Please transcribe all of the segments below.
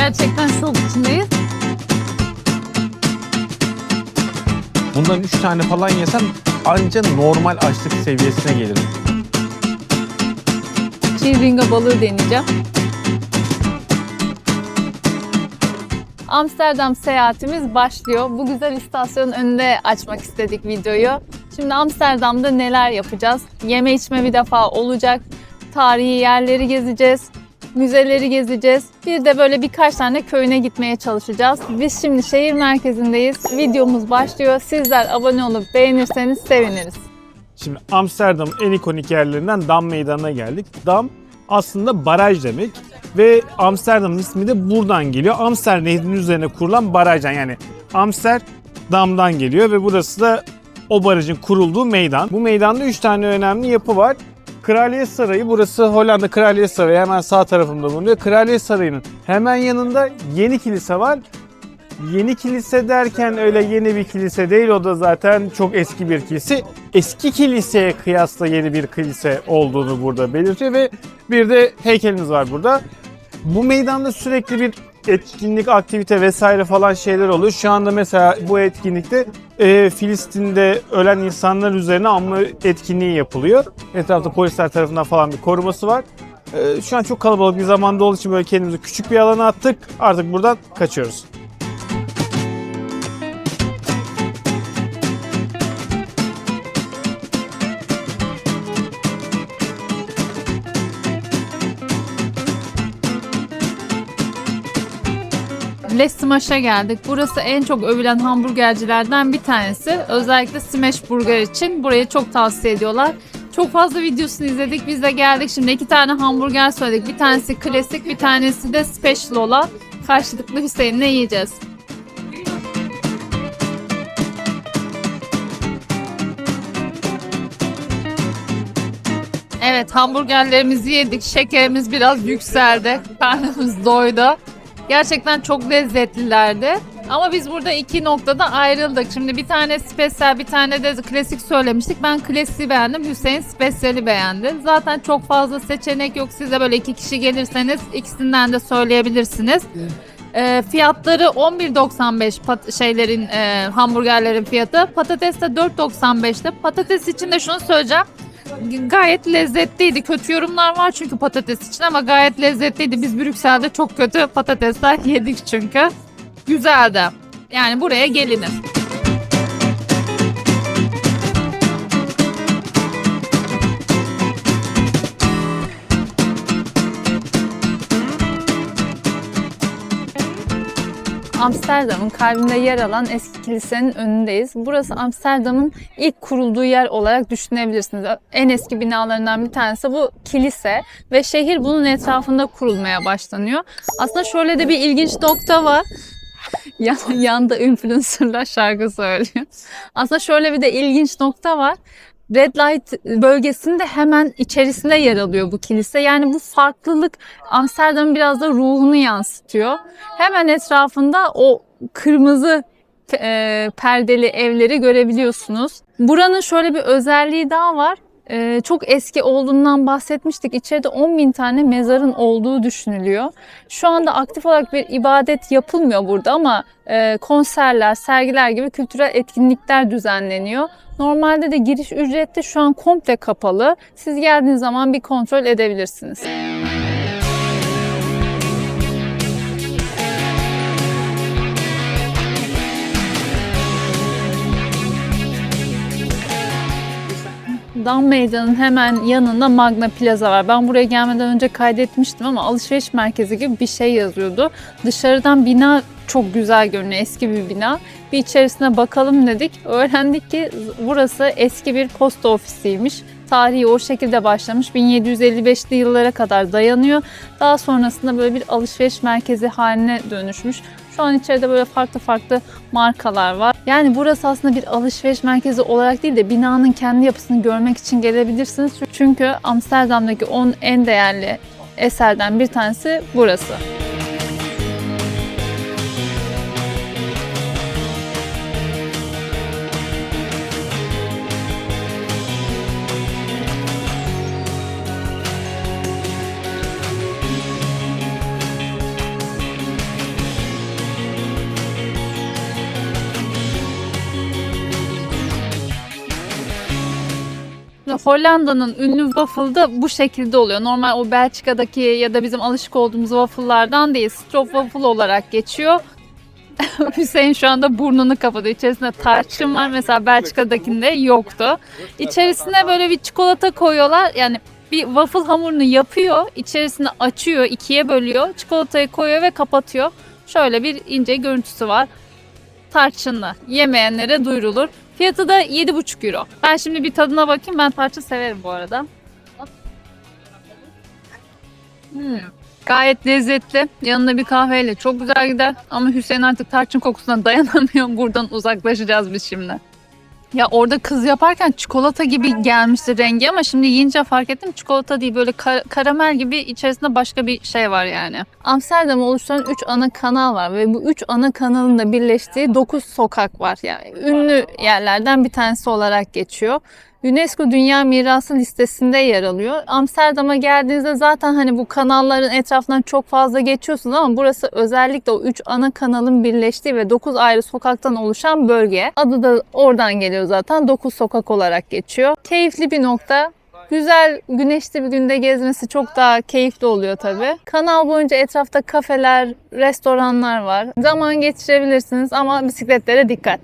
Gerçekten şok içindeyiz. Bundan 3 tane falan yesem anca normal açlık seviyesine gelirim. Çiğringa balığı deneyeceğim. Amsterdam seyahatimiz başlıyor. Bu güzel istasyonun önünde açmak istedik videoyu. Şimdi Amsterdam'da neler yapacağız? Yeme içme bir defa olacak. Tarihi yerleri gezeceğiz. Müzeleri gezeceğiz. Bir de böyle birkaç tane köyüne gitmeye çalışacağız. Biz şimdi şehir merkezindeyiz. Videomuz başlıyor. Sizler abone olup beğenirseniz seviniriz. Şimdi Amsterdam'ın en ikonik yerlerinden Dam Meydanı'na geldik. Dam aslında baraj demek ve Amsterdam'ın ismi de buradan geliyor. Amster Nehri'nin üzerine kurulan barajdan, yani Amsterdam'dan geliyor ve burası da o barajın kurulduğu meydan. Bu meydanda 3 tane önemli yapı var. Kraliyet Sarayı, burası Hollanda Kraliyet Sarayı, hemen sağ tarafımda bulunuyor. Kraliyet Sarayı'nın hemen yanında Yeni Kilise var. Yeni kilise derken öyle yeni bir kilise değil, o da zaten çok eski bir kilise. Eski kiliseye kıyasla yeni bir kilise olduğunu burada belirtiyor ve bir de heykelimiz var burada. Bu meydanda sürekli bir etkinlik, aktivite vesaire falan şeyler oluyor. Şu anda mesela bu etkinlikte Filistin'de ölen insanlar üzerine anma etkinliği yapılıyor. Etrafta polisler tarafından falan bir koruması var. Şu an çok kalabalık bir zamanda olduğu için böyle kendimizi küçük bir alana attık. Artık buradan kaçıyoruz. Les Smash'a geldik. Burası en çok övülen hamburgercilerden bir tanesi. Özellikle Smash Burger için burayı çok tavsiye ediyorlar. Çok fazla videosunu izledik. Biz de geldik. Şimdi 2 tane hamburger söyledik. Bir tanesi klasik, bir tanesi de special olan. Karşılıklı Hüseyin'le yiyeceğiz. Evet, hamburgerlerimizi yedik. Şekerimiz biraz yükseldi. Karnımız doydu. Gerçekten çok lezzetlilerdi. Ama biz burada 2 noktada ayrıldık. Şimdi bir tane spesiyel, bir tane de klasik söylemiştik. Ben klasiği beğendim, Hüseyin spesiyeli beğendi. Zaten çok fazla seçenek yok. Size böyle 2 kişi gelirseniz ikisinden de söyleyebilirsiniz. Fiyatları 11.95 hamburgerlerin fiyatı. Patates de 4.95'te. Patates için de şunu söyleyeceğim. Gayet lezzetliydi. Kötü yorumlar var çünkü patates için ama gayet lezzetliydi. Biz Brüksel'de çok kötü patatesler yedik çünkü. Güzeldi. Yani buraya gelinir. Amsterdam'ın kalbinde yer alan eski kilisenin önündeyiz. Burası Amsterdam'ın ilk kurulduğu yer olarak düşünebilirsiniz. En eski binalarından bir tanesi bu kilise ve şehir bunun etrafında kurulmaya başlanıyor. Aslında şöyle de bir ilginç nokta var. Yanda influencerlar şarkı söylüyor. Aslında şöyle bir de ilginç nokta var. Red Light bölgesinde hemen içerisinde yer alıyor bu kilise. Yani bu farklılık Amsterdam'ın biraz da ruhunu yansıtıyor. Hemen etrafında o kırmızı perdeli evleri görebiliyorsunuz. Buranın şöyle bir özelliği daha var. Çok eski olduğundan bahsetmiştik. İçeride 10.000 tane mezarın olduğu düşünülüyor. Şu anda aktif olarak bir ibadet yapılmıyor burada ama konserler, sergiler gibi kültürel etkinlikler düzenleniyor. Normalde de giriş ücretli, şu an komple kapalı. Siz geldiğiniz zaman bir kontrol edebilirsiniz. Dam Meydanı'nın hemen yanında Magna Plaza var. Ben buraya gelmeden önce kaydetmiştim ama alışveriş merkezi gibi bir şey yazıyordu. Dışarıdan bina çok güzel görünüyor. Eski bir bina. Bir içerisine bakalım dedik. Öğrendik ki burası eski bir posta ofisiymiş. Tarihi o şekilde başlamış. 1755'li yıllara kadar dayanıyor. Daha sonrasında böyle bir alışveriş merkezi haline dönüşmüş. Şu an içeride böyle farklı markalar var. Yani burası aslında bir alışveriş merkezi olarak değil de binanın kendi yapısını görmek için gelebilirsiniz. Çünkü Amsterdam'daki 10 en değerli eserden bir tanesi burası. Hollanda'nın ünlü waffle da bu şekilde oluyor. Normal o Belçika'daki ya da bizim alışık olduğumuz waffle'lardan değil. Stroopwafel olarak geçiyor. Hüseyin şu anda burnunu kapadı. İçerisinde tarçın var. Mesela Belçika'dakinde yoktu. İçerisine böyle bir çikolata koyuyorlar. Yani bir waffle hamurunu yapıyor. İçerisine açıyor, ikiye bölüyor. Çikolatayı koyuyor ve kapatıyor. Şöyle bir ince görüntüsü var. Tarçınlı. Yemeyenlere duyurulur. Fiyatı da 7,5 euro. Ben şimdi bir tadına bakayım. Ben tarçın severim bu arada. Gayet lezzetli. Yanında bir kahveyle çok güzel gider. Ama Hüseyin artık tarçın kokusuna dayanamıyor. Buradan uzaklaşacağız biz şimdi. Ya orada kız yaparken çikolata gibi gelmişti rengi ama şimdi yiyince fark ettim çikolata değil, böyle karamel gibi, içerisinde başka bir şey var yani. Amsterdam'ı oluşturan 3 ana kanal var ve bu 3 ana kanalın da birleştiği 9 sokak var. Yani ünlü yerlerden bir tanesi olarak geçiyor. UNESCO Dünya Mirası listesinde yer alıyor. Amsterdam'a geldiğinizde zaten hani bu kanalların etrafından çok fazla geçiyorsunuz ama burası özellikle o 3 ana kanalın birleştiği ve 9 ayrı sokaktan oluşan bölge. Adı da oradan geliyor zaten. 9 sokak olarak geçiyor. Keyifli bir nokta. Güzel, güneşli bir günde gezmesi çok daha keyifli oluyor tabii. Kanal boyunca etrafta kafeler, restoranlar var. Zaman geçirebilirsiniz ama bisikletlere dikkat.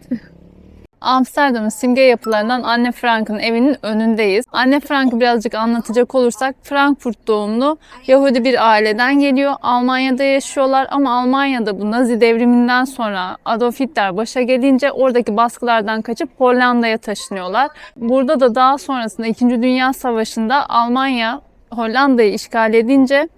Amsterdam'ın simge yapılarından Anne Frank'ın evinin önündeyiz. Anne Frank'ı birazcık anlatacak olursak Frankfurt doğumlu Yahudi bir aileden geliyor. Almanya'da yaşıyorlar ama Almanya'da bu Nazi devriminden sonra Adolf Hitler başa gelince oradaki baskılardan kaçıp Hollanda'ya taşınıyorlar. Burada da daha sonrasında 2. Dünya Savaşı'nda Almanya Hollanda'yı işgal edince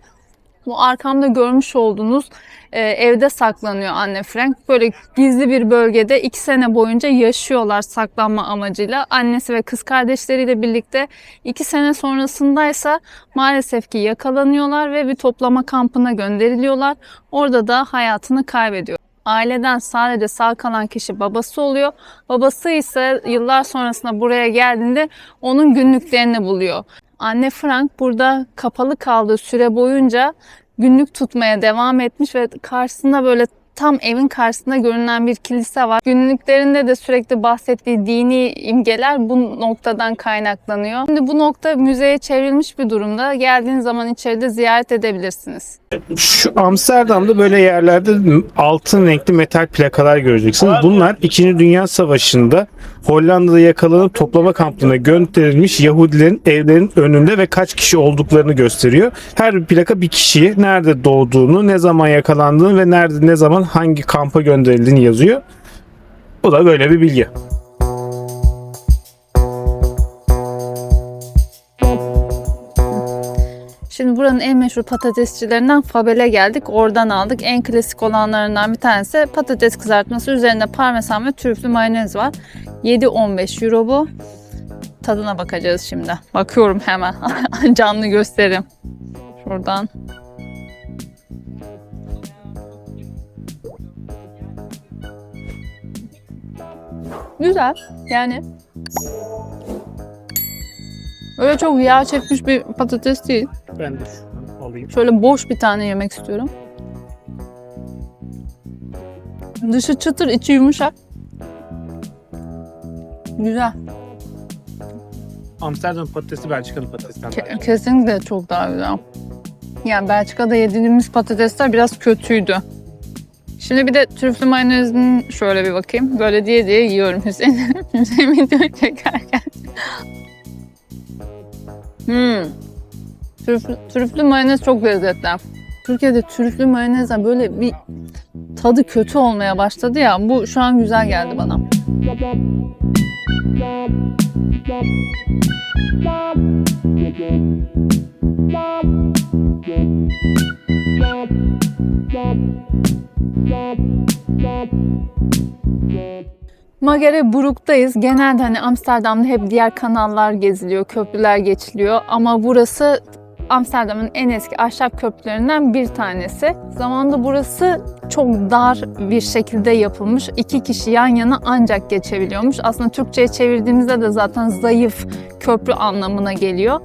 bu arkamda görmüş olduğunuz evde saklanıyor Anne Frank. Böyle gizli bir bölgede 2 sene boyunca yaşıyorlar saklanma amacıyla. Annesi ve kız kardeşleriyle birlikte 2 sene sonrasındaysa maalesef ki yakalanıyorlar ve bir toplama kampına gönderiliyorlar. Orada da hayatını kaybediyor. Aileden sadece sağ kalan kişi babası oluyor. Babası ise yıllar sonrasında buraya geldiğinde onun günlüklerini buluyor. Anne Frank burada kapalı kaldığı süre boyunca günlük tutmaya devam etmiş ve karşısında böyle tam evin karşısında görünen bir kilise var. Günlüklerinde de sürekli bahsettiği dini imgeler bu noktadan kaynaklanıyor. Şimdi bu nokta müzeye çevrilmiş bir durumda. Geldiğiniz zaman içeride ziyaret edebilirsiniz. Şu Amsterdam'da böyle yerlerde altın renkli metal plakalar göreceksiniz. Bunlar 2. Dünya Savaşı'nda Hollanda'da yakalanıp toplama kampına gönderilmiş Yahudilerin evlerinin önünde ve kaç kişi olduklarını gösteriyor. Her bir plaka bir kişiyi, nerede doğduğunu, ne zaman yakalandığını ve nerede ne zaman hangi kampa gönderildiğini yazıyor. Bu da böyle bir bilgi. Şimdi buranın en meşhur patatesçilerinden Fabel'e geldik. Oradan aldık. En klasik olanlarından bir tanesi patates kızartması. Üzerinde parmesan ve trüflü mayonez var. 7,15 euro bu. Tadına bakacağız şimdi. Bakıyorum hemen. Canlı göstereyim. Şuradan. Güzel. Yani öyle çok yağ çekmiş bir patates değil. Ben de alayım. Şöyle boş bir tane yemek istiyorum. Dışı çıtır, içi yumuşak. Güzel. Amsterdam patatesi Belçika'nın patatesinden daha iyi. Kesinlikle çok daha güzel. Yani Belçika'da yediğimiz patatesler biraz kötüydü. Şimdi bir de trüflü mayonezin şöyle bir bakayım. Böyle diye diye yiyorum Hüseyin. Hüseyin video çekerken. Trüflü mayonez çok lezzetli. Türkiye'de trüflü mayonezle böyle bir tadı kötü olmaya başladı ya. Bu şu an güzel geldi bana. Magereburg'dayız. Genelde hani Amsterdam'da hep diğer kanallar geziliyor, köprüler geçiliyor ama burası Amsterdam'ın en eski ahşap köprülerinden bir tanesi. Zamanında burası çok dar bir şekilde yapılmış. 2 kişi yan yana ancak geçebiliyormuş. Aslında Türkçe'ye çevirdiğimizde de zaten zayıf köprü anlamına geliyor.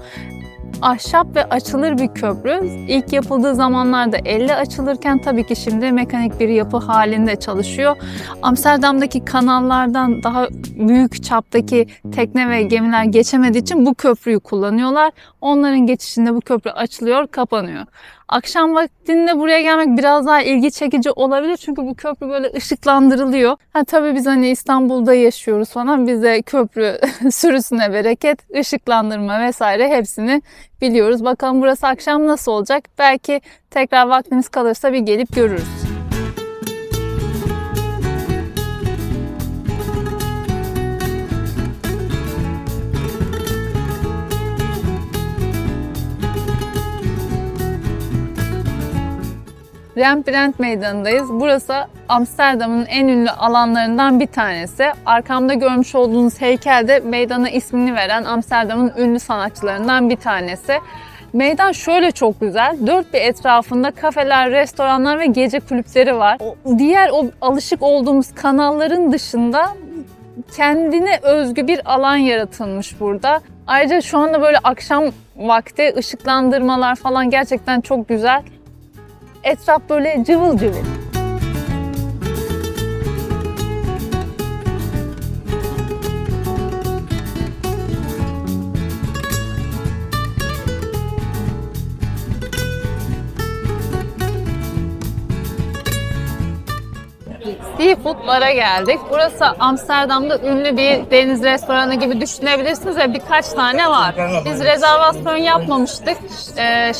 ahşap ve açılır bir köprü. İlk yapıldığı zamanlarda elle açılırken tabii ki şimdi mekanik bir yapı halinde çalışıyor. Amsterdam'daki kanallardan daha büyük çaptaki tekne ve gemiler geçemediği için bu köprüyü kullanıyorlar. Onların geçişinde bu köprü açılıyor, kapanıyor. Akşam vaktinde buraya gelmek biraz daha ilgi çekici olabilir çünkü bu köprü böyle ışıklandırılıyor. Tabii biz hani İstanbul'da yaşıyoruz falan, bize köprü sürüsüne bereket, ışıklandırma vesaire hepsini biliyoruz. Bakalım burası akşam nasıl olacak? Belki tekrar vaktimiz kalırsa bir gelip görürüz. Rembrandt Meydanı'ndayız. Burası Amsterdam'ın en ünlü alanlarından bir tanesi. Arkamda görmüş olduğunuz heykel de meydana ismini veren Amsterdam'ın ünlü sanatçılarından bir tanesi. Meydan şöyle çok güzel. Dört bir etrafında kafeler, restoranlar ve gece kulüpleri var. Diğer o alışık olduğumuz kanalların dışında kendine özgü bir alan yaratılmış burada. Ayrıca şu anda böyle akşam vakti ışıklandırmalar falan gerçekten çok güzel. Etraf böyle cıvıl cıvıl. Seafood'lara geldik. Burası Amsterdam'da ünlü bir deniz restoranı gibi düşünebilirsiniz ve birkaç tane var. Biz rezervasyon yapmamıştık.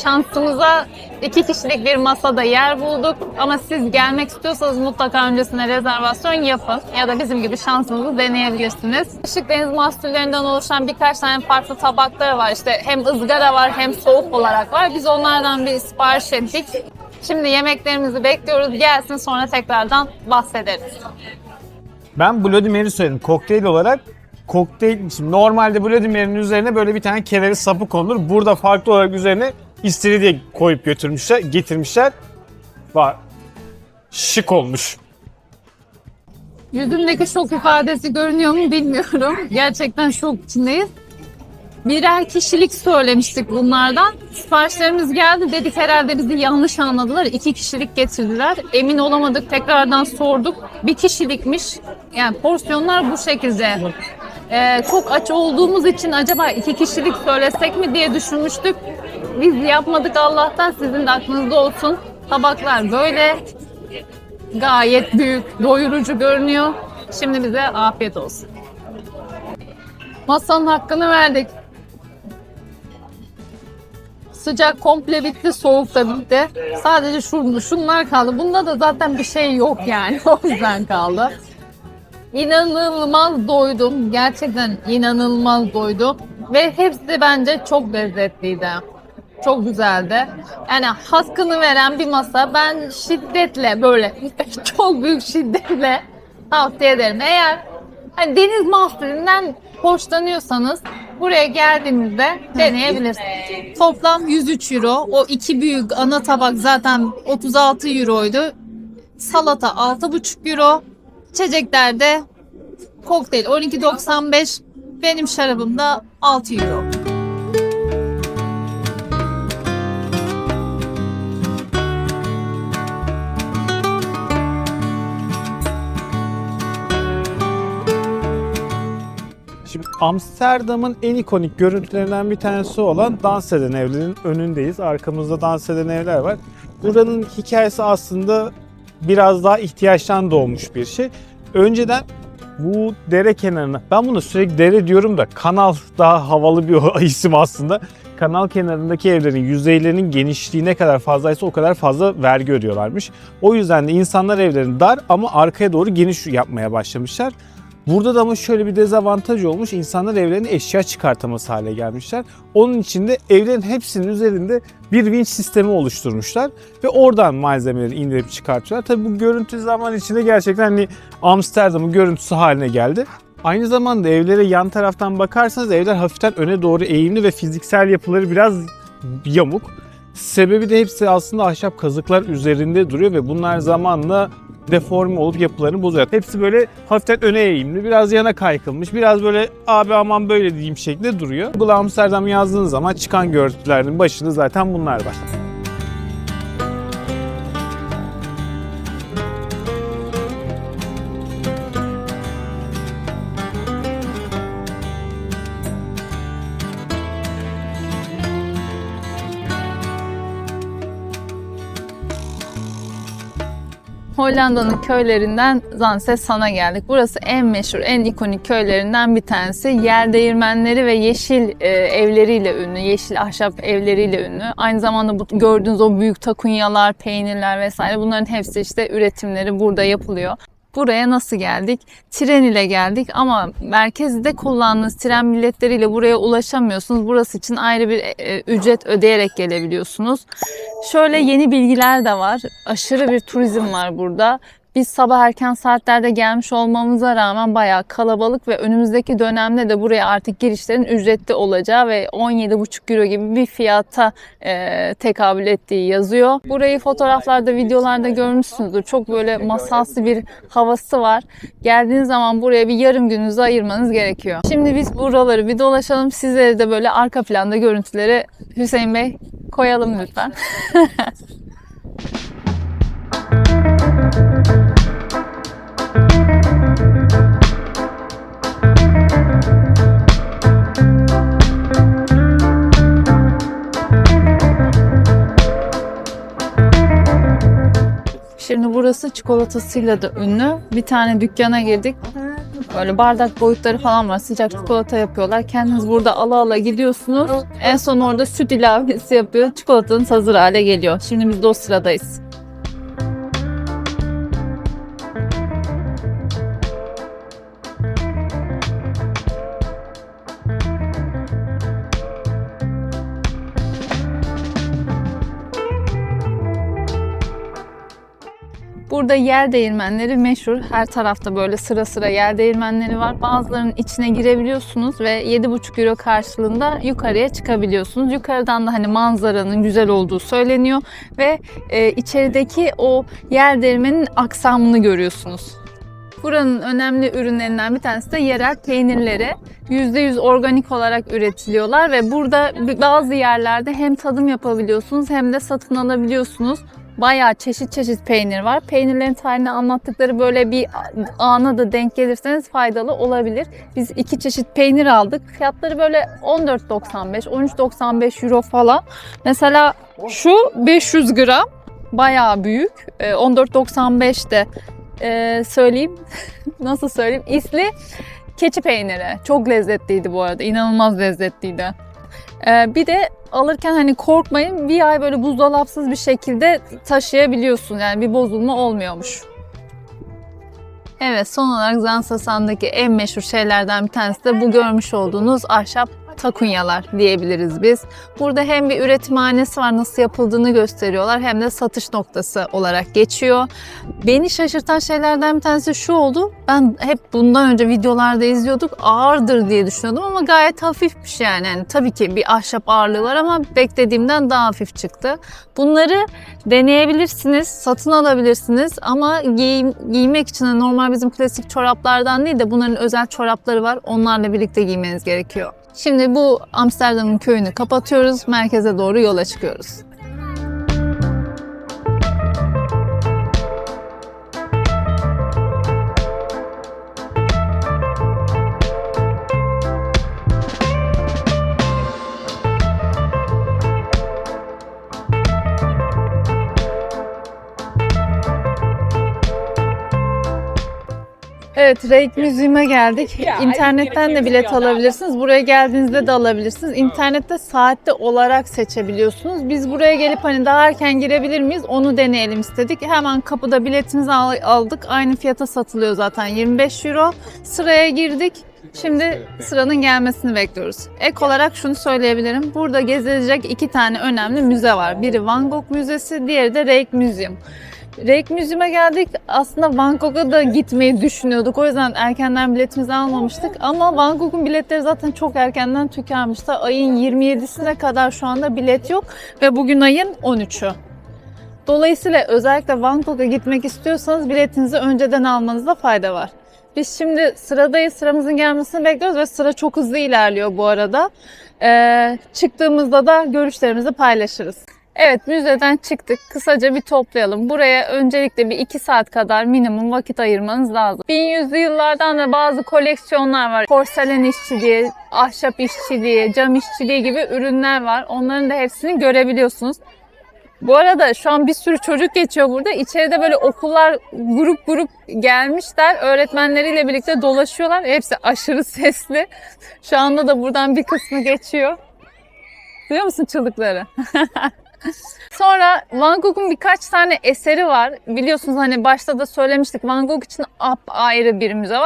Şansımıza 2 kişilik bir masada yer bulduk. Ama siz gelmek istiyorsanız mutlaka öncesine rezervasyon yapın. Ya da bizim gibi şansınızı deneyebilirsiniz. Işık deniz mahsullerinden oluşan birkaç tane farklı tabakları var. İşte hem ızgara var hem soğuk olarak var. Biz onlardan bir sipariş ettik. Şimdi yemeklerimizi bekliyoruz. Gelsin, sonra tekrardan bahsederiz. Ben Bloody Mary söyledim. Kokteyl olarak kokteyl, şimdi normalde Bloody Mary'nin üzerine böyle bir tane kereviz sapı konulur. Burada farklı olarak üzerine istiridye koyup getirmişler. Var. Şık olmuş. Yüzümdeki şok ifadesi görünüyor mu bilmiyorum. Gerçekten şok içindeyiz. Birer kişilik söylemiştik bunlardan. Siparişlerimiz geldi. Dedik herhalde bizi yanlış anladılar. 2 kişilik getirdiler. Emin olamadık. Tekrardan sorduk. 1 kişilikmiş. Yani porsiyonlar bu şekilde. Çok aç olduğumuz için acaba 2 kişilik söylesek mi diye düşünmüştük. Biz yapmadık Allah'tan. Sizin de aklınızda olsun. Tabaklar böyle. Gayet büyük, doyurucu görünüyor. Şimdi bize afiyet olsun. Masanın hakkını verdik. Sıcak komple bitti, soğuk da bitti. Sadece şunlar kaldı. Bunda da zaten bir şey yok yani. O yüzden kaldı. İnanılmaz doydum. Gerçekten inanılmaz doydum. Ve hepsi bence çok lezzetliydi. Çok güzeldi. Yani hakkını veren bir masa. Ben şiddetle böyle çok büyük şiddetle tavsiye ederim. Eğer hani deniz mahsullerinden hoşlanıyorsanız buraya geldiğinizde deneyebilirsiniz. Toplam 103 euro. O 2 büyük ana tabak zaten 36 euroydu. Salata 6,5 euro. İçeceklerde kokteyl 12,95. Benim şarabım da 6 euro. Şimdi Amsterdam'ın en ikonik görüntülerinden bir tanesi olan dans eden evlerin önündeyiz. Arkamızda dans eden evler var. Buranın hikayesi aslında biraz daha ihtiyaçtan doğmuş bir şey. Önceden bu dere kenarına, ben bunu sürekli dere diyorum da kanal daha havalı bir isim aslında. Kanal kenarındaki evlerin yüzeylerinin genişliği ne kadar fazlaysa o kadar fazla vergi ödüyorlarmış. O yüzden de insanlar evlerini dar ama arkaya doğru geniş yapmaya başlamışlar. Burada da ama şöyle bir dezavantaj olmuş. İnsanlar evlerini eşya çıkartaması hale gelmişler. Onun için de evlerin hepsinin üzerinde bir vinç sistemi oluşturmuşlar. Ve oradan malzemeleri indirip çıkartıyorlar. Tabii bu görüntü zaman içinde gerçekten hani Amsterdam'ın görüntüsü haline geldi. Aynı zamanda evlere yan taraftan bakarsanız evler hafiften öne doğru eğimli ve fiziksel yapıları biraz yamuk. Sebebi de hepsi aslında ahşap kazıklar üzerinde duruyor ve bunlar zamanla deforme olup yapılarını bozuyor. Hepsi böyle hafiften öne eğimli, biraz yana kaykılmış, biraz böyle abi aman böyle diyeyim şeklinde duruyor. Google Amsterdam yazdığınız zaman çıkan görüntülerin başında zaten bunlar var. Hollanda'nın köylerinden Zansesan'a geldik. Burası en meşhur, en ikonik köylerinden bir tanesi. Yer değirmenleri ve yeşil evleriyle ünlü, yeşil ahşap evleriyle ünlü. Aynı zamanda bu gördüğünüz o büyük takunyalar, peynirler vesaire bunların hepsi işte üretimleri burada yapılıyor. Buraya nasıl geldik? Tren ile geldik ama merkezde kullandığınız tren biletleriyle buraya ulaşamıyorsunuz. Burası için ayrı bir ücret ödeyerek gelebiliyorsunuz. Şöyle yeni bilgiler de var. Aşırı bir turizm var burada. Biz sabah erken saatlerde gelmiş olmamıza rağmen bayağı kalabalık ve önümüzdeki dönemde de buraya artık girişlerin ücretli olacağı ve 17,5 euro gibi bir fiyata tekabül ettiği yazıyor. Burayı fotoğraflarda, videolarda görmüşsünüzdür. Çok böyle masalsı bir havası var. Geldiğiniz zaman buraya bir yarım gününüzü ayırmanız gerekiyor. Şimdi biz buraları bir dolaşalım. Sizlere de böyle arka planda görüntüleri Hüseyin Bey koyalım lütfen. Şimdi burası çikolatasıyla da ünlü. Bir tane dükkana girdik. Böyle bardak boyutları falan var. Sıcak çikolata yapıyorlar. Kendiniz burada ala ala gidiyorsunuz. En son orada süt ilavesi yapıyor. Çikolatanız hazır hale geliyor. Şimdi biz de o sıradayız. Burada yer değirmenleri meşhur. Her tarafta böyle sıra sıra yer değirmenleri var. Bazılarının içine girebiliyorsunuz ve 7,5 euro karşılığında yukarıya çıkabiliyorsunuz. Yukarıdan da hani manzaranın güzel olduğu söyleniyor ve içerideki o yer değirmenin aksamını görüyorsunuz. Buranın önemli ürünlerinden bir tanesi de yerel peynirleri. %100 organik olarak üretiliyorlar ve burada bazı yerlerde hem tadım yapabiliyorsunuz hem de satın alabiliyorsunuz. Bayağı çeşit çeşit peynir var. Peynirlerin tarihini anlattıkları böyle bir ana da denk gelirseniz faydalı olabilir. Biz 2 çeşit peynir aldık. Fiyatları böyle 14,95, 13,95 euro falan. Mesela şu 500 gram bayağı büyük. 14,95 de söyleyeyim. Nasıl söyleyeyim? İsli keçi peyniri. Çok lezzetliydi bu arada. İnanılmaz lezzetliydi. Bir de alırken hani korkmayın, bir ay böyle buzdolapsız bir şekilde taşıyabiliyorsun. Yani bir bozulma olmuyormuş. Evet, son olarak Zansesan'daki en meşhur şeylerden bir tanesi de bu görmüş olduğunuz ahşap takunyalar diyebiliriz biz. Burada hem bir üretimhanesi var, nasıl yapıldığını gösteriyorlar, hem de satış noktası olarak geçiyor. Beni şaşırtan şeylerden bir tanesi şu oldu. Ben hep bundan önce videolarda izliyorduk, ağırdır diye düşünüyordum ama gayet hafifmiş yani. Yani tabii ki bir ahşap ağırlığı var ama beklediğimden daha hafif çıktı. Bunları deneyebilirsiniz, satın alabilirsiniz ama giymek için de normal bizim klasik çoraplardan değil de bunların özel çorapları var. Onlarla birlikte giymeniz gerekiyor. Şimdi bu Amsterdam'ın köyünü kapatıyoruz, merkeze doğru yola çıkıyoruz. Evet, Rijksmuseum'a geldik. İnternetten de bilet alabilirsiniz. Buraya geldiğinizde de alabilirsiniz. İnternette saatte olarak seçebiliyorsunuz. Biz buraya gelip hani daha erken girebilir miyiz onu deneyelim istedik. Hemen kapıda biletimizi aldık. Aynı fiyata satılıyor zaten, 25 euro. Sıraya girdik. Şimdi sıranın gelmesini bekliyoruz. Ek olarak şunu söyleyebilirim. Burada gezilecek 2 tane önemli müze var. Biri Van Gogh Müzesi, diğeri de Rijksmuseum. Rijksmuseum'a geldik. Aslında Van Gogh'a da gitmeyi düşünüyorduk. O yüzden erkenden biletimizi almamıştık. Ama Van Gogh'un biletleri zaten çok erkenden tükenmişti. Ayın 27'sine kadar şu anda bilet yok. Ve bugün ayın 13'ü. Dolayısıyla özellikle Bangkok'a gitmek istiyorsanız biletinizi önceden almanızda fayda var. Biz şimdi sıradayız. Sıramızın gelmesini bekliyoruz ve sıra çok hızlı ilerliyor bu arada. Çıktığımızda da görüşlerimizi paylaşırız. Evet, müzeden çıktık. Kısaca bir toplayalım. Buraya öncelikle bir 2 saat kadar minimum vakit ayırmanız lazım. 1100'lü yıllardan ve bazı koleksiyonlar var. Porselen işçiliği, ahşap işçiliği, cam işçiliği gibi ürünler var. Onların da hepsini görebiliyorsunuz. Bu arada şu an bir sürü çocuk geçiyor burada. İçeride böyle okullar grup grup gelmişler. Öğretmenleriyle birlikte dolaşıyorlar. Hepsi aşırı sesli. Şu anda da buradan bir kısmı geçiyor. Duyuyor musun çığlıkları? Sonra Van Gogh'un birkaç tane eseri var. Biliyorsunuz hani başta da söylemiştik. Van Gogh için ayrı bir müze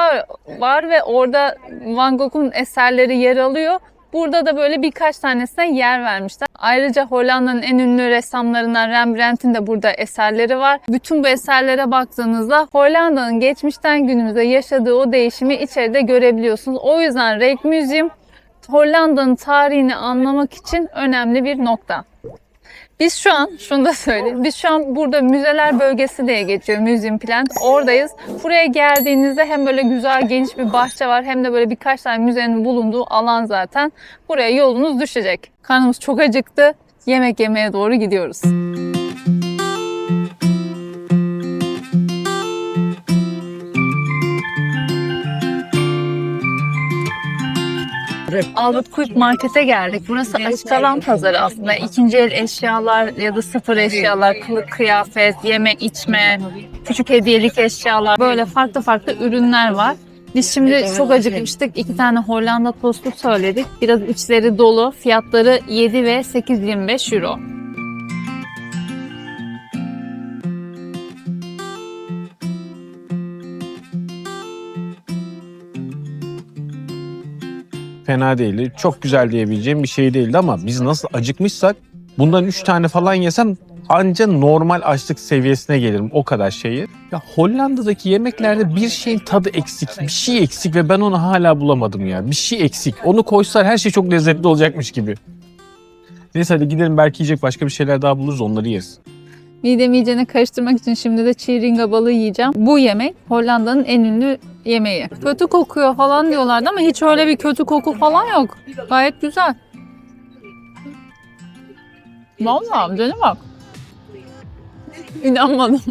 var ve orada Van Gogh'un eserleri yer alıyor. Burada da böyle birkaç tanesine yer vermişler. Ayrıca Hollanda'nın en ünlü ressamlarından Rembrandt'in de burada eserleri var. Bütün bu eserlere baktığınızda Hollanda'nın geçmişten günümüze yaşadığı o değişimi içeride görebiliyorsunuz. O yüzden Rijksmuseum Hollanda'nın tarihini anlamak için önemli bir nokta. Biz şu an, şunu da söyleyeyim, biz şu an burada müzeler bölgesi diye geçiyor, Museumplein. Oradayız. Buraya geldiğinizde hem böyle güzel geniş bir bahçe var hem de böyle birkaç tane müzenin bulunduğu alan zaten. Buraya yolunuz düşecek. Karnımız çok acıktı. Yemek yemeye doğru gidiyoruz. Albert Kuyt Market'e geldik. Burası açık alan pazarı aslında. İkinci el eşyalar ya da sıfır eşyalar, kılık kıyafet, yeme içme, küçük hediyelik eşyalar, böyle farklı farklı ürünler var. Biz şimdi çok acıkmıştık. 2 tane Hollanda tostu söyledik. Biraz içleri dolu. Fiyatları 7 ve 8,25 euro. Fena değildi. Çok güzel diyebileceğim bir şey değildi ama biz nasıl acıkmışsak bundan 3 tane falan yesem anca normal açlık seviyesine gelirim. O kadar şeyi. Ya Hollanda'daki yemeklerde bir şeyin tadı eksik. Bir şey eksik ve ben onu hala bulamadım ya. Bir şey eksik. Onu koysalar her şey çok lezzetli olacakmış gibi. Neyse hadi gidelim, belki yiyecek başka bir şeyler daha buluruz, onları yeriz. Midemi iyicene karıştırmak için şimdi de çiğ ringa balığı yiyeceğim. Bu yemek Hollanda'nın en ünlü yemeği. Kötü kokuyor falan diyorlardı ama hiç öyle bir kötü koku falan yok. Gayet güzel. Vallahi dene bak. İnanmadım.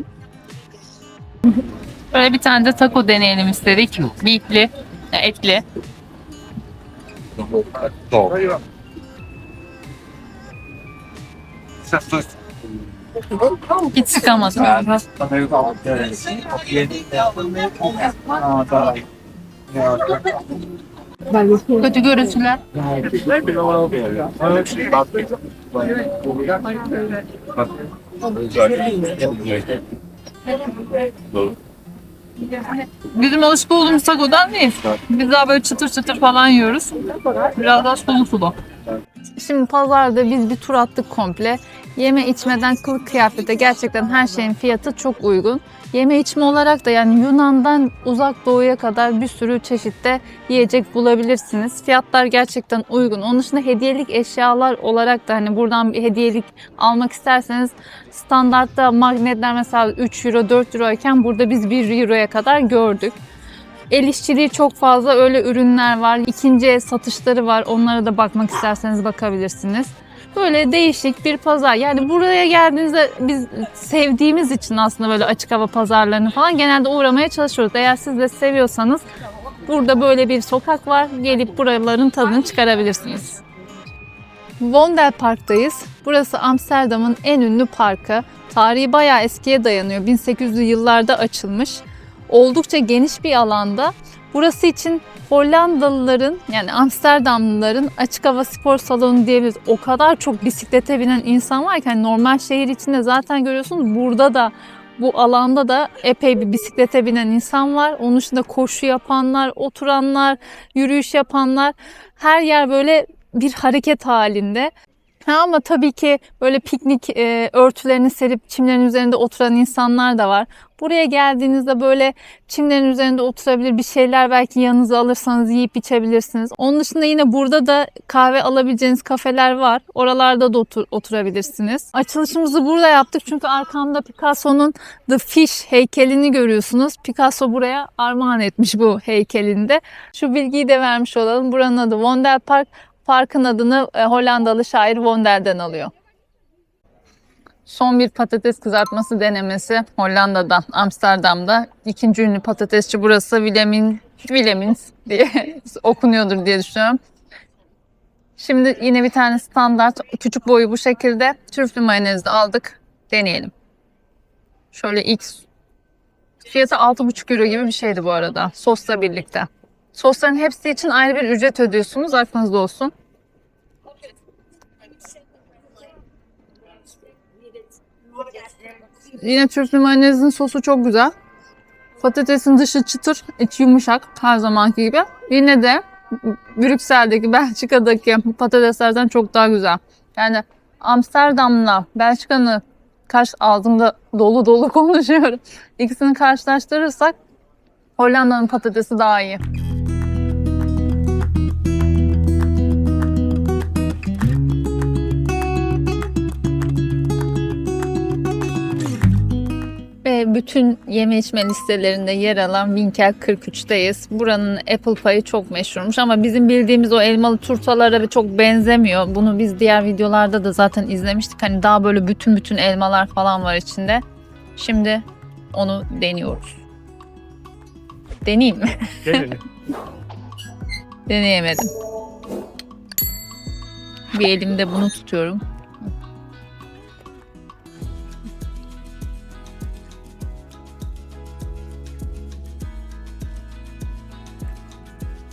Böyle bir tane de taco deneyelim istedik. Beefli, etli. Hiç sıkamadım. Kötü görüntüler. Bizim alışık olduğumuz takodan değil. Biz daha böyle çıtır çıtır falan yiyoruz. Biraz daha sulu sulu. Şimdi pazarda biz bir tur attık komple. Yeme içmeden kılık kıyafete gerçekten her şeyin fiyatı çok uygun. Yeme içme olarak da yani Yunan'dan uzak doğuya kadar bir sürü çeşitte yiyecek bulabilirsiniz. Fiyatlar gerçekten uygun. Onun dışında hediyelik eşyalar olarak da hani buradan bir hediyelik almak isterseniz standartta magnetler mesela 3 euro 4 euro iken burada biz 1 euroya kadar gördük. El işçiliği çok fazla öyle ürünler var. İkinci el satışları var. Onlara da bakmak isterseniz bakabilirsiniz. Böyle değişik bir pazar. Yani buraya geldiğinizde biz sevdiğimiz için aslında böyle açık hava pazarlarını falan genelde uğramaya çalışıyoruz. Eğer siz de seviyorsanız burada böyle bir sokak var. Gelip buraların tadını çıkarabilirsiniz. Vondelpark'tayız. Burası Amsterdam'ın en ünlü parkı. Tarihi bayağı eskiye dayanıyor. 1800'lü yıllarda açılmış. Oldukça geniş bir alanda. Burası için Hollandalıların yani Amsterdamlıların açık hava spor salonu diyebiliriz. O kadar çok bisiklete binen insan var ki hani normal şehir içinde zaten görüyorsunuz. Burada da bu alanda da epey bir bisiklete binen insan var. Onun dışında koşu yapanlar, oturanlar, yürüyüş yapanlar. Her yer böyle bir hareket halinde. Ama tabii ki böyle piknik örtülerini serip çimlerin üzerinde oturan insanlar da var. Buraya geldiğinizde böyle çimlerin üzerinde oturabilir, bir şeyler belki yanınıza alırsanız yiyip içebilirsiniz. Onun dışında yine burada da kahve alabileceğiniz kafeler var. Oralarda da oturabilirsiniz. Açılışımızı burada yaptık çünkü arkamda Picasso'nun The Fish heykelini görüyorsunuz. Picasso buraya armağan etmiş bu heykelinde. Şu bilgiyi de vermiş olalım. Buranın adı Vondelpark. Parkın adını Hollandalı şair Vondel'den alıyor. Son bir patates kızartması denemesi Hollanda'da, Amsterdam'da. İkinci ünlü patatesçi burası. Willemins diye okunuyordur diye düşünüyorum. Şimdi yine bir tane standart küçük boyu bu şekilde. Trüflü mayonez de aldık. Deneyelim. Şöyle ilk fiyatı 6,5 euro gibi bir şeydi bu arada. Sosla birlikte. Sosların hepsi için ayrı bir ücret ödüyorsunuz. Aklınızda olsun. Yine trüflü mayonezin sosu çok güzel. Patatesin dışı çıtır, içi yumuşak her zamanki gibi. Yine de Brüksel'deki, Belçika'daki patateslerden çok daha güzel. Yani Amsterdam'la Belçika'nın ağzımda dolu dolu konuşuyorum. İkisini karşılaştırırsak Hollanda'nın patatesi daha iyi. Ve bütün yeme içme listelerinde yer alan Winkel 43'teyiz. Buranın apple pie'ı çok meşhurmuş ama bizim bildiğimiz o elmalı turtalara çok benzemiyor. Bunu biz diğer videolarda da zaten izlemiştik. Hani daha böyle bütün elmalar falan var içinde. Şimdi onu deniyoruz. Deneyeyim mi? Deneyelim. Deneyemedim. Bir elimde bunu tutuyorum.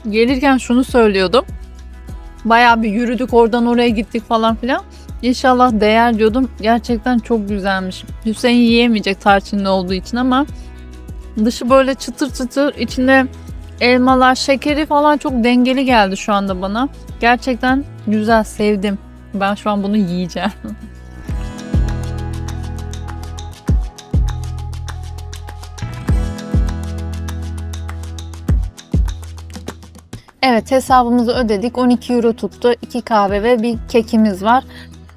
Gelirken şunu söylüyordum. Bayağı bir yürüdük, oradan oraya gittik falan filan. İnşallah değer diyordum. Gerçekten çok güzelmiş. Hüseyin yiyemeyecek tarçınlı olduğu için ama dışı böyle çıtır çıtır, içinde elmalar, şekeri falan çok dengeli geldi şu anda bana. Gerçekten güzel, sevdim. Ben şu an bunu yiyeceğim. Evet, hesabımızı ödedik. 12 euro tuttu. 2 kahve ve bir kekimiz var.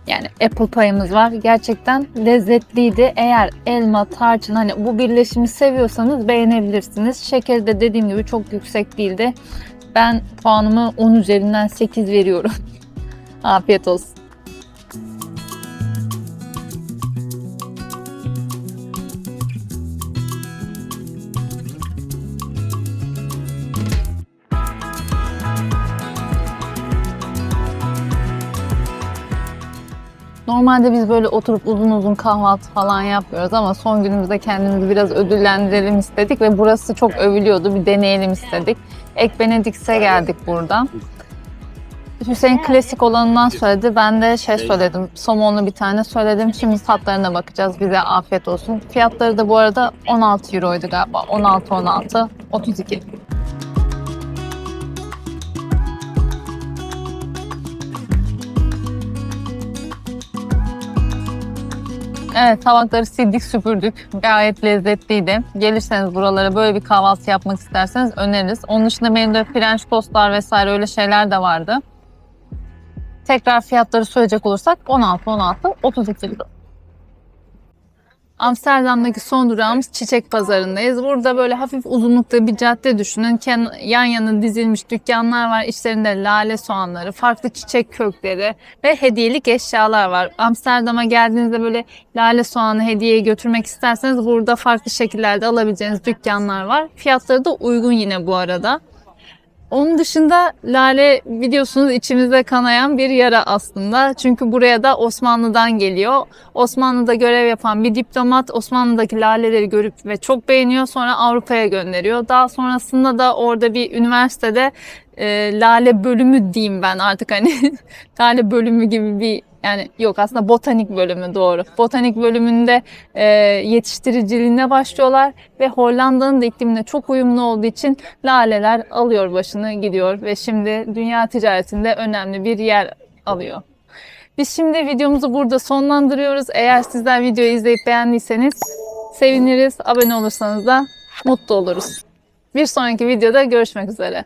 Yani apple payımız var. Gerçekten lezzetliydi. Eğer elma, tarçın hani bu birleşimi seviyorsanız beğenebilirsiniz. Şekeri de dediğim gibi çok yüksek değildi. Ben puanımı 10 üzerinden 8 veriyorum. Afiyet olsun. Normalde biz böyle oturup uzun uzun kahvaltı falan yapmıyoruz ama son günümüzde kendimizi biraz ödüllendirelim istedik ve burası çok övülüyordu. Bir deneyelim istedik. Ek Benedict'e geldik buradan. Hüseyin klasik olanından söyledi. Ben de söyledim. Somonlu bir tane söyledim. Şimdi tatlarına bakacağız. Bize afiyet olsun. Fiyatları da bu arada 16 euroydu galiba. 16, 32. Evet, tabakları sildik, süpürdük. Gayet lezzetliydi. Gelirseniz buralara böyle bir kahvaltı yapmak isterseniz öneririz. Onun dışında menüde French toastlar vesaire öyle şeyler de vardı. Tekrar fiyatları söyleyecek olursak 16, 32 lira. Amsterdam'daki son durağımız Çiçek Pazarı'ndayız. Burada böyle hafif uzunlukta bir cadde düşünün. Yan yana dizilmiş dükkanlar var. İçlerinde lale soğanları, farklı çiçek kökleri ve hediyelik eşyalar var. Amsterdam'a geldiğinizde böyle lale soğanı hediyeye götürmek isterseniz burada farklı şekillerde alabileceğiniz dükkanlar var. Fiyatları da uygun yine bu arada. Onun dışında lale biliyorsunuz içimizde kanayan bir yara aslında. Çünkü buraya da Osmanlı'dan geliyor. Osmanlı'da görev yapan bir diplomat Osmanlı'daki laleleri görüp ve çok beğeniyor. Sonra Avrupa'ya gönderiyor. Daha sonrasında da orada bir üniversitede lale bölümü diyeyim ben artık hani lale bölümü gibi bir yani yok aslında botanik bölümü doğru. Botanik bölümünde yetiştiriciliğine başlıyorlar ve Hollanda'nın da iklimine çok uyumlu olduğu için laleler alıyor başını gidiyor ve şimdi dünya ticaretinde önemli bir yer alıyor. Biz şimdi videomuzu burada sonlandırıyoruz. Eğer sizler videoyu izleyip beğendiyseniz seviniriz. Abone olursanız da mutlu oluruz. Bir sonraki videoda görüşmek üzere.